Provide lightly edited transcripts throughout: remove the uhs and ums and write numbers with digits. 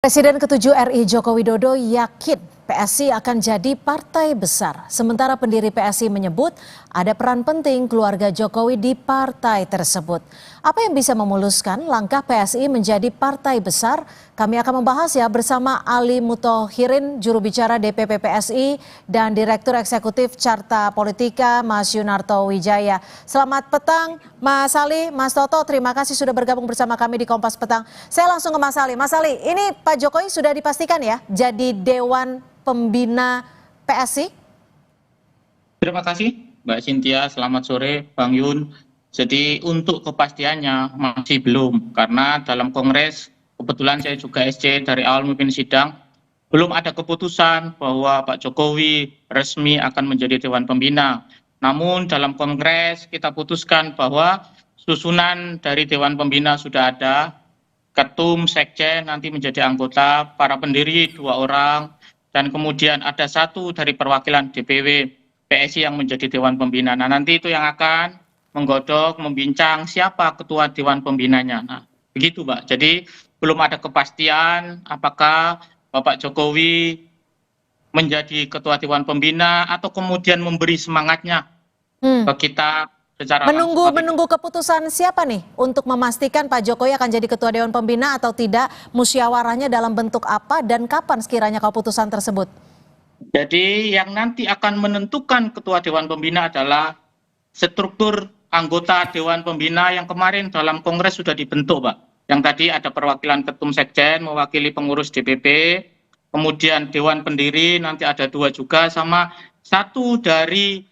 Presiden ke-7 RI Joko Widodo yakin PSI akan jadi partai besar. Sementara pendiri PSI menyebut ada peran penting keluarga Jokowi di partai tersebut. Apa yang bisa memuluskan langkah PSI menjadi partai besar? Kami akan membahas bersama Ali Muthohirin, juru bicara DPP PSI dan Direktur Eksekutif Carta Politika, Mas Yunarto Wijaya. Selamat petang Mas Ali, Mas Toto, terima kasih sudah bergabung bersama kami di Kompas Petang. Saya langsung ke Mas Ali. Mas Ali, ini Pak Jokowi sudah dipastikan ya jadi Dewan Pembina PSI? Terima kasih Mbak Cynthia, selamat sore Bang Yun. Jadi untuk kepastiannya masih belum, karena dalam Kongres, kebetulan saya juga SC dari awal memimpin sidang, belum ada keputusan bahwa Pak Jokowi resmi akan menjadi Dewan Pembina. Namun dalam Kongres kita putuskan bahwa susunan dari Dewan Pembina sudah ada, ketum, sekjen nanti menjadi anggota, para pendiri 2 orang, dan kemudian ada 1 dari perwakilan DPW PSI yang menjadi Dewan Pembina. Nah, nanti itu yang akan menggodok, membincang siapa ketua Dewan Pembinanya. Nah, begitu Mbak. Jadi belum ada kepastian apakah Bapak Jokowi menjadi ketua Dewan Pembina atau kemudian memberi semangatnya ke kita secara Menunggu keputusan siapa nih untuk memastikan Pak Jokowi akan jadi ketua Dewan Pembina atau tidak, musyawarahnya dalam bentuk apa dan kapan sekiranya keputusan tersebut? Jadi yang nanti akan menentukan ketua Dewan Pembina adalah struktur anggota Dewan Pembina yang kemarin dalam Kongres sudah dibentuk, Pak. Yang tadi ada perwakilan ketum sekjen mewakili pengurus DPP, kemudian Dewan Pendiri nanti ada 2 juga, sama 1 dari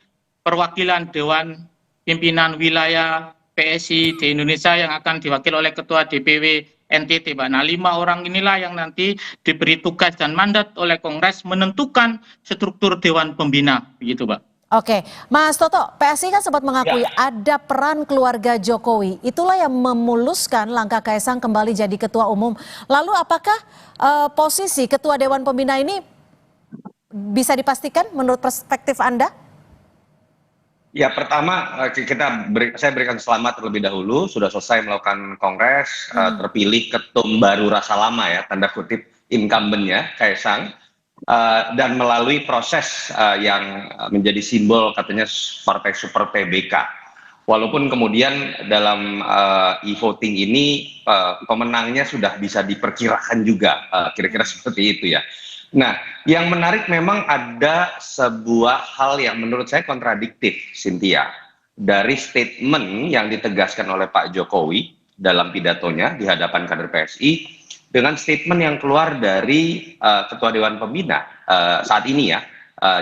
perwakilan Dewan Pimpinan Wilayah PSI di Indonesia yang akan diwakili oleh Ketua DPW NTT, Pak. Nah, 5 orang inilah yang nanti diberi tugas dan mandat oleh Kongres menentukan struktur Dewan Pembina, begitu, Pak. Oke, Mas Toto, PSI kan sempat mengakui ada peran keluarga Jokowi. Itulah yang memuluskan langkah Kaisang kembali jadi ketua umum. Lalu apakah posisi ketua Dewan Pembina ini bisa dipastikan menurut perspektif Anda? Ya, pertama saya berikan selamat terlebih dahulu, sudah selesai melakukan kongres, terpilih ketum baru rasa lama ya, tanda kutip incumbent-nya, Kaisang, dan melalui proses yang menjadi simbol katanya partai super TBK. Walaupun kemudian dalam e-voting ini pemenangnya sudah bisa diperkirakan juga, kira-kira seperti itu ya. Nah, yang menarik memang ada sebuah hal yang menurut saya kontradiktif, Cynthia, dari statement yang ditegaskan oleh Pak Jokowi dalam pidatonya di hadapan kader PSI dengan statement yang keluar dari Ketua Dewan Pembina saat ini ya,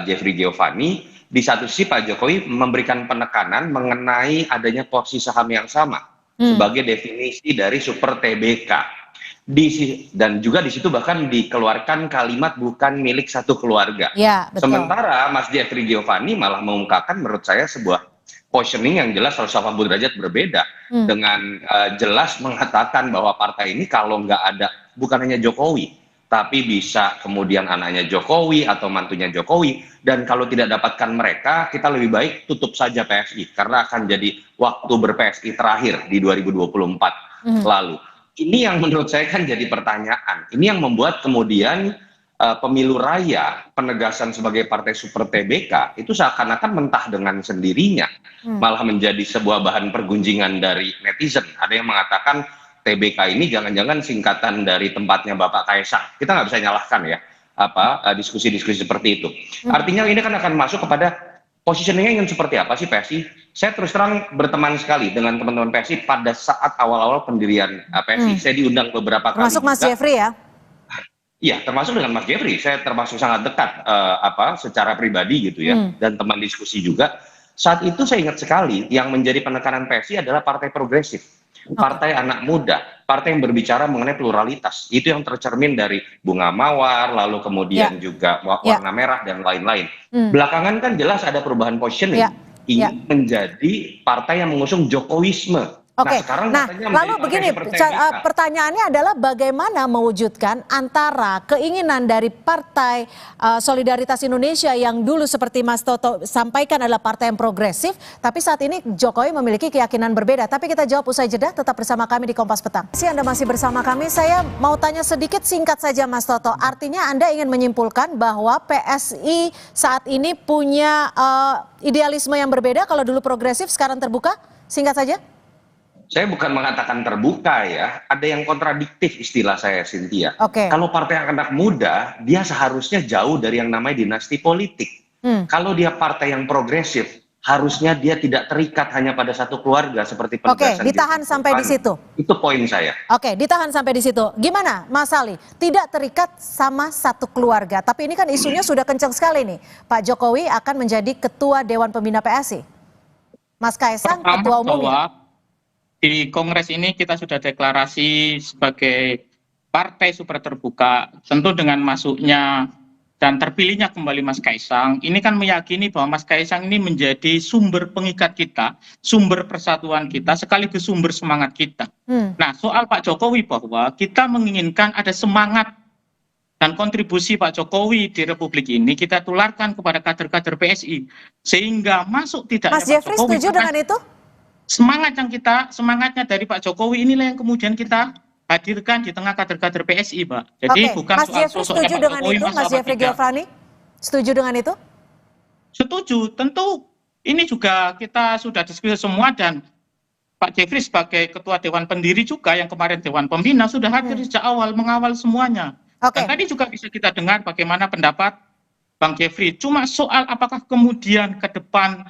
Jeffrey Giovanni. Di satu sisi Pak Jokowi memberikan penekanan mengenai adanya porsi saham yang sama sebagai definisi dari super TBK. Dan juga di situ bahkan dikeluarkan kalimat bukan milik satu keluarga. Ya, betul. Sementara Mas Jeffrey Giovanni malah mengungkapkan menurut saya sebuah positioning yang jelas 180 derajat berbeda, dengan jelas mengatakan bahwa partai ini kalau nggak ada, bukan hanya Jokowi, tapi bisa kemudian anaknya Jokowi atau mantunya Jokowi, dan kalau tidak dapatkan mereka, kita lebih baik tutup saja PSI karena akan jadi waktu ber-PSI terakhir di 2024 lalu. Ini yang menurut saya kan jadi pertanyaan. Ini yang membuat kemudian pemilu raya, penegasan sebagai partai super TBK itu seakan-akan mentah dengan sendirinya, malah menjadi sebuah bahan pergunjingan dari netizen. Ada yang mengatakan TBK ini jangan-jangan singkatan dari tempatnya Bapak Kaisang. Kita nggak bisa nyalahkan ya diskusi-diskusi seperti itu. Artinya ini kan akan masuk kepada positioningnya yang seperti apa sih PSI? Saya terus terang berteman sekali dengan teman-teman PSI pada saat awal-awal pendirian PSI. Saya diundang beberapa kali. Termasuk Mas Jeffrey ya? Iya, termasuk dengan Mas Jeffrey. Saya termasuk sangat dekat secara pribadi gitu ya, dan teman diskusi juga. Saat itu saya ingat sekali yang menjadi penekanan PSI adalah partai progresif, partai anak muda, partai yang berbicara mengenai pluralitas. Itu yang tercermin dari bunga mawar, lalu kemudian juga warna merah dan lain-lain. Belakangan kan jelas ada perubahan positioning. Ingin menjadi partai yang mengusung Jokowisme. Oke, sekarang nah katanya lalu menjadi begini, partai seperti MK. pertanyaannya adalah bagaimana mewujudkan antara keinginan dari Partai Solidaritas Indonesia yang dulu seperti Mas Toto sampaikan adalah partai yang progresif, tapi saat ini Jokowi memiliki keyakinan berbeda. Tapi kita jawab usai jeda, tetap bersama kami di Kompas Petang. Anda masih bersama kami, saya mau tanya sedikit singkat saja Mas Toto. Artinya Anda ingin menyimpulkan bahwa PSI saat ini punya idealisme yang berbeda, kalau dulu progresif sekarang terbuka? Singkat saja. Saya bukan mengatakan terbuka ya, ada yang kontradiktif istilah saya, Cynthia. Oke. Kalau partai anak muda, dia seharusnya jauh dari yang namanya dinasti politik. Kalau dia partai yang progresif, harusnya dia tidak terikat hanya pada satu keluarga seperti penegasan. Oke, ditahan sampai di situ. Itu poin saya. Oke, ditahan sampai di situ. Gimana, Mas Ali? Tidak terikat sama satu keluarga, tapi ini kan isunya sudah kencang sekali nih. Pak Jokowi akan menjadi Ketua Dewan Pembina PSI. Mas Kaisang, Ketua Umumnya. Di Kongres ini kita sudah deklarasi sebagai partai super terbuka, tentu dengan masuknya dan terpilihnya kembali Mas Kaisang, ini kan meyakini bahwa Mas Kaisang ini menjadi sumber pengikat kita, sumber persatuan kita, sekaligus sumber semangat kita. Nah, soal Pak Jokowi bahwa kita menginginkan ada semangat dan kontribusi Pak Jokowi di Republik ini kita tularkan kepada kader-kader PSI, sehingga masuk tidaknya Mas Jeffrey setuju dengan itu? Semangatnya dari Pak Jokowi inilah yang kemudian kita hadirkan di tengah kader-kader PSI, Pak. Jadi bukan Mas soal Jeffrey sosoknya setuju Pak dengan Jokowi, itu, Mas Jeffrey Giovanni? Setuju dengan itu? Setuju, tentu ini juga kita sudah diskusi semua dan Pak Jeffrey sebagai Ketua Dewan Pendiri juga yang kemarin Dewan Pembina sudah hadir sejak awal mengawal semuanya. Dan tadi juga bisa kita dengar bagaimana pendapat Bang Jeffrey. Cuma soal apakah kemudian ke depan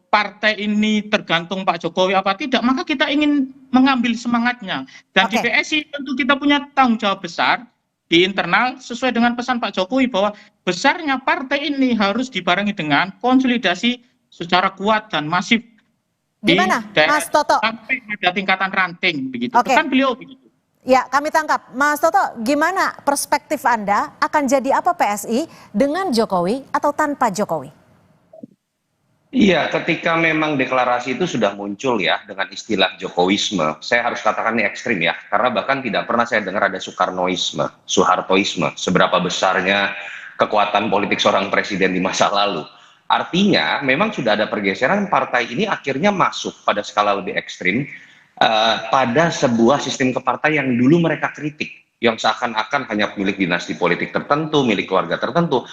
partai ini tergantung Pak Jokowi apa tidak, maka kita ingin mengambil semangatnya. Dan di PSI tentu kita punya tanggung jawab besar di internal sesuai dengan pesan Pak Jokowi bahwa besarnya partai ini harus dibarengi dengan konsolidasi secara kuat dan masif. Gimana, Mas Toto? Sampai pada tingkatan ranting begitu. Pesan beliau begitu. Ya, kami tangkap. Mas Toto, gimana perspektif Anda akan jadi apa PSI dengan Jokowi atau tanpa Jokowi? Iya, ketika memang deklarasi itu sudah muncul ya dengan istilah Jokowisme, saya harus katakan ini ekstrim ya, karena bahkan tidak pernah saya dengar ada Soekarnoisme, Soehartoisme, seberapa besarnya kekuatan politik seorang presiden di masa lalu. Artinya memang sudah ada pergeseran, partai ini akhirnya masuk pada skala lebih ekstrim pada sebuah sistem kepartai yang dulu mereka kritik, yang seakan-akan hanya milik dinasti politik tertentu, milik keluarga tertentu.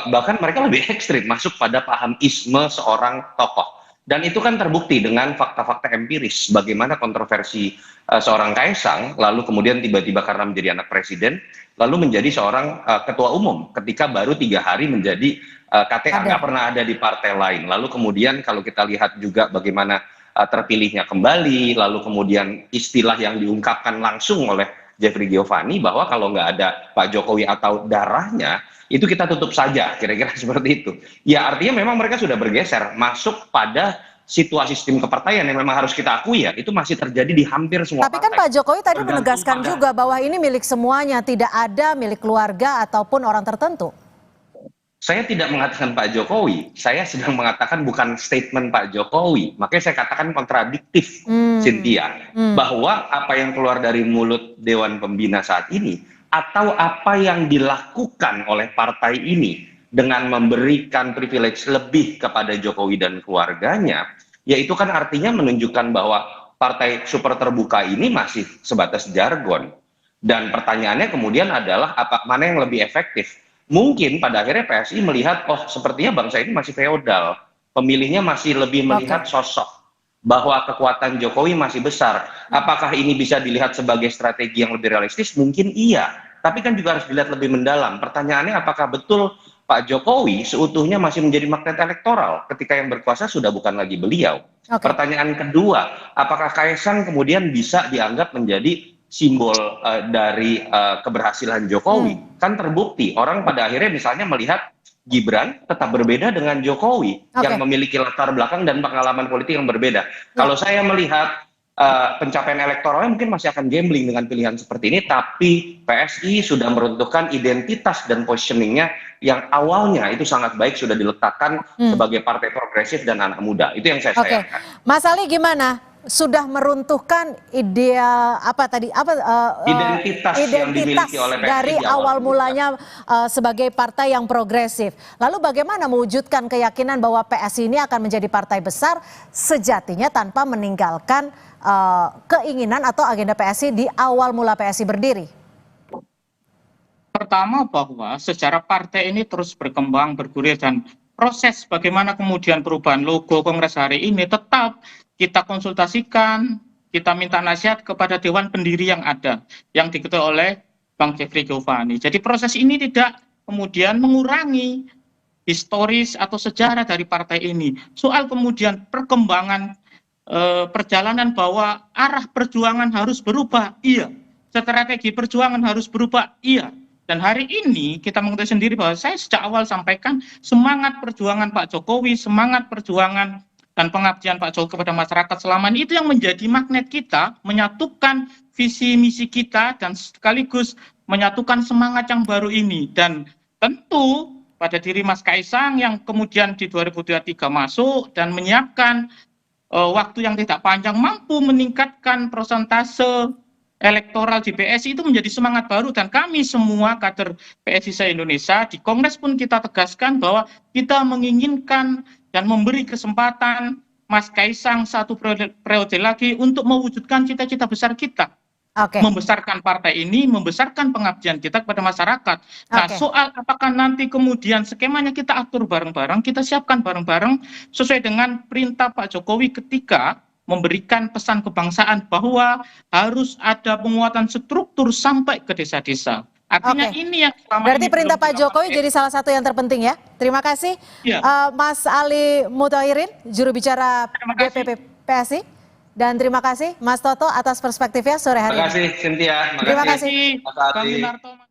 Bahkan mereka lebih ekstrim, masuk pada paham isme seorang tokoh. Dan itu kan terbukti dengan fakta-fakta empiris, bagaimana kontroversi seorang Kaisang, lalu kemudian tiba-tiba karena menjadi anak presiden, lalu menjadi seorang ketua umum, ketika baru 3 hari menjadi KTA, nggak pernah ada di partai lain. Lalu kemudian kalau kita lihat juga bagaimana terpilihnya kembali, lalu kemudian istilah yang diungkapkan langsung oleh Jeffrey Giovanni bahwa kalau nggak ada Pak Jokowi atau darahnya, itu kita tutup saja, kira-kira seperti itu. Ya artinya memang mereka sudah bergeser, masuk pada situasi sistem kepartaian yang memang harus kita akui ya, itu masih terjadi di hampir semua partai. Tapi kan Pak Jokowi tadi menegaskan juga bahwa ini milik semuanya, tidak ada milik keluarga ataupun orang tertentu. Saya tidak mengatakan Pak Jokowi, saya sedang mengatakan bukan statement Pak Jokowi. Makanya saya katakan kontradiktif, Cynthia. Bahwa apa yang keluar dari mulut Dewan Pembina saat ini, atau apa yang dilakukan oleh partai ini dengan memberikan privilege lebih kepada Jokowi dan keluarganya, ya itu kan artinya menunjukkan bahwa partai super terbuka ini masih sebatas jargon. Dan pertanyaannya kemudian adalah mana yang lebih efektif? Mungkin pada akhirnya PSI melihat, oh sepertinya bangsa ini masih feodal, pemilihnya masih lebih melihat sosok, bahwa kekuatan Jokowi masih besar. Apakah ini bisa dilihat sebagai strategi yang lebih realistis? Mungkin iya, tapi kan juga harus dilihat lebih mendalam. Pertanyaannya apakah betul Pak Jokowi seutuhnya masih menjadi magnet elektoral ketika yang berkuasa sudah bukan lagi beliau? Pertanyaan kedua, apakah Kaisang kemudian bisa dianggap menjadi simbol dari keberhasilan Jokowi? Kan terbukti orang pada akhirnya misalnya melihat Gibran tetap berbeda dengan Jokowi yang memiliki latar belakang dan pengalaman politik yang berbeda. Kalau saya melihat pencapaian elektoralnya mungkin masih akan gambling dengan pilihan seperti ini, tapi PSI sudah meruntuhkan identitas dan positioningnya yang awalnya itu sangat baik, sudah diletakkan sebagai partai progresif dan anak muda. Itu yang saya sayangkan. Mas Ali gimana? sudah meruntuhkan ideal Identitas yang dimiliki oleh PSI dari di awal awal mulanya sebagai partai yang progresif. Lalu bagaimana mewujudkan keyakinan bahwa PSI ini akan menjadi partai besar sejatinya tanpa meninggalkan keinginan atau agenda PSI di awal mula PSI berdiri? Pertama bahwa sejarah partai ini terus berkembang, bergulir, dan proses bagaimana kemudian perubahan logo Kongres hari ini tetap kita konsultasikan, kita minta nasihat kepada Dewan Pendiri yang ada, yang diketuai oleh Bang Jeffrey Giovanni. Jadi proses ini tidak kemudian mengurangi historis atau sejarah dari partai ini. Soal kemudian perkembangan perjalanan bahwa arah perjuangan harus berubah, iya. Strategi perjuangan harus berubah, iya. Dan hari ini kita mengetahui sendiri bahwa saya sejak awal sampaikan semangat perjuangan Pak Jokowi, semangat perjuangan dan pengabdian Pak Jokowi kepada masyarakat selama ini itu yang menjadi magnet kita, menyatukan visi misi kita dan sekaligus menyatukan semangat yang baru ini. Dan tentu pada diri Mas Kaisang yang kemudian di 2023 masuk dan menyiapkan waktu yang tidak panjang mampu meningkatkan persentase elektoral di PSI itu menjadi semangat baru, dan kami semua kader PSI se-Indonesia di Kongres pun kita tegaskan bahwa kita menginginkan dan memberi kesempatan Mas Kaisang satu periode lagi untuk mewujudkan cita-cita besar kita. Membesarkan partai ini, membesarkan pengabdian kita kepada masyarakat. Nah, soal apakah nanti kemudian skemanya kita atur bareng-bareng, kita siapkan bareng-bareng sesuai dengan perintah Pak Jokowi ketika memberikan pesan kebangsaan bahwa harus ada penguatan struktur sampai ke desa-desa. Artinya ini yang selama berarti ini perintah Pak Jokowi jadi salah satu yang terpenting ya. Terima kasih Mas Ali Muthahirin, juru bicara DPP PSI. Dan terima kasih Mas Toto atas perspektifnya sore hari ini. Terima kasih Cynthia. Terima kasih. Bang Yunarto.